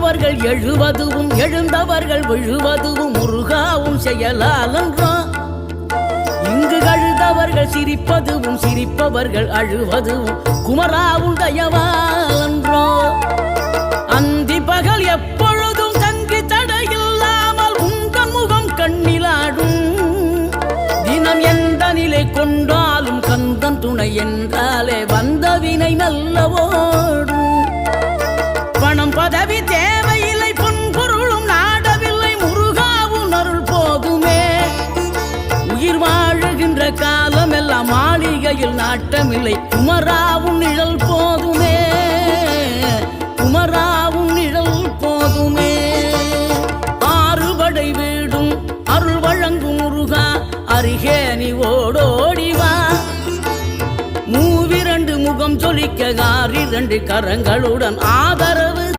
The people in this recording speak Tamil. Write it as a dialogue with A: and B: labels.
A: விழுந்தவர்கள் எழுவதுவும் எழுந்தவர்கள் விழுவதுவும் முருகாவும் செயலாலன்றோ. இங்கு அழுதவர்கள் சிரிப்பதுவும் சிரிப்பவர்கள் அழுவதுவும் குமராவும் தயவாலன்றோ. அந்தி பகல் எப்பொழுதும் தங்கி தடையில்லாமல் உங்கள் முகம் கண்ணிலாடும். தினம் எந்த நிலை கொண்டாலும் கந்தன் துணை என்றாலே வந்த வினை நல்லவோடும். பணம் பதவி தேவையில்லை பொன்பொருளும் நாடவில்லை முருகாவும் அருள் போதுமே. உயிர் வாழுகின்ற காலம் எல்லாம் மாளிகையில் நாட்டமில்லை குமராவும் நிழல் போதுமே. குமராவும் நிழல் போதுமே. ஆறுபடை வீடும் அருள் வழங்கும் முருகா அருகே நீ ஓடோடிவா. மூவிரண்டு முகம் சொலிக்க 6 கரங்களுடன் ஆதரவு